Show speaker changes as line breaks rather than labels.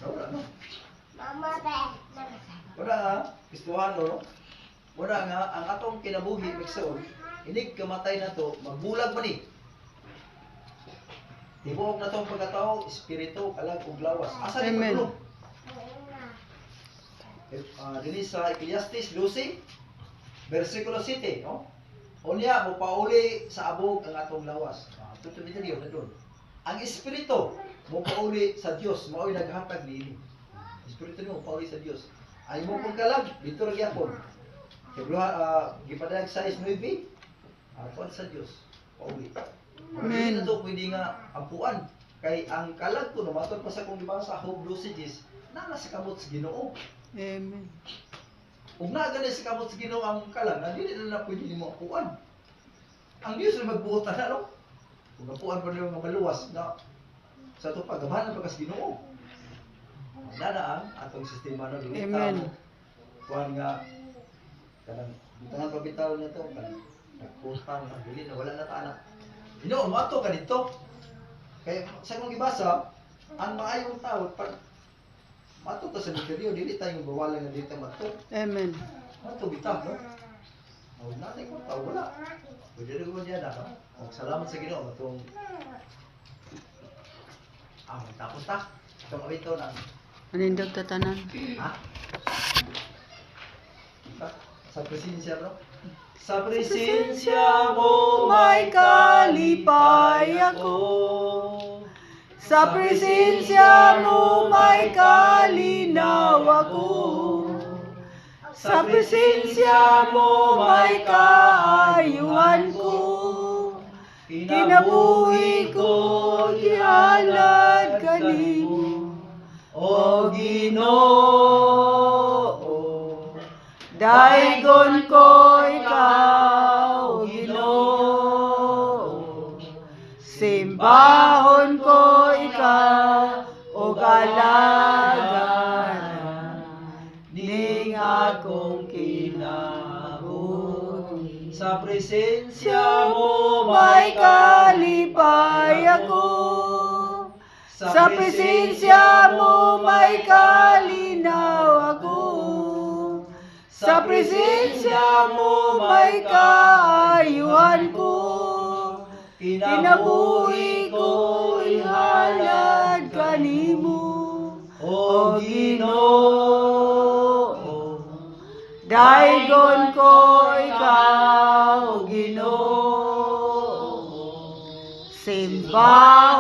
Wala no. Wala nga, istuhan no. Wala nga, ang atong kinabuhi, Meksoon, inig kamatay na to, magbulag man eh. Tibuok na tong pagkatao, espiritu, kalag, ug lawas. Asa ni
Amen.
pagulong? Dili sa Ecclesiastes 12, versikulo 7, no? Unya, mupauli sa abog ang atong lawas. Tutumitin yun, na doon. Ang espiritu, mupauli sa Dios, mao'y naghatag niini. Espiritu niyo, mupauli sa Dios. Ay mo pong kalag, dito rin yapon. Gipadayag sa 9, kuan sa Dios, pauli. Hindi na to pwede nga ampuan. Kay ang kalag ko, namatod pa sa kong libasa, Job 12:10, nasa kamot sa Ginoo.
Amen.
Kung nagana sa kamot sa Ginoo ang kalag, hindi na pwede nimo ampuan. Ang Diyos na magbuot na, no? Kung ampuan pa rin mga maluwas, na sa ito pagamanan pa sa Ginoo. Nana ang atong sistema na
Amen.
Kuhan nga, kanang tanang pabitaw niya to, kanang nagputang, dili na wala na ta anak. Mato ka dito. Kaya sa kong ibasa, ang maayong tao, pag mato ta sa misteryo, dili tayong bawalan nga dito mato.
Amen.
Mato bitaw, no? O nanay ko tao, wala. Pwede rin ko dyan, no? O salamat sa Ginoo, matong tapos ta. Itong abito na.
Manindog tatanan.
Ha? Sa presensya, bro? Sa presensya mo
may kalipay ako. Sa presensya mo may kalinaw ako. Sa presensya mo may kaayuhan ko. Kinabuhi ko ihalad kanimo.
O Ginoo,
Daigon ko ikaw, Ginoo. Simbahon ko ikaw, o galagaran, ning akong kinabuhi.
sa presensya mo
May kalipay ako. Sa presensya mo may kalinaw ako. Sa presensya mo may kaayuhan ko. Kinabuhi ko ihalad kanimo.
O Ginoo,
Daigon ko ikaw, Ginoo. Simba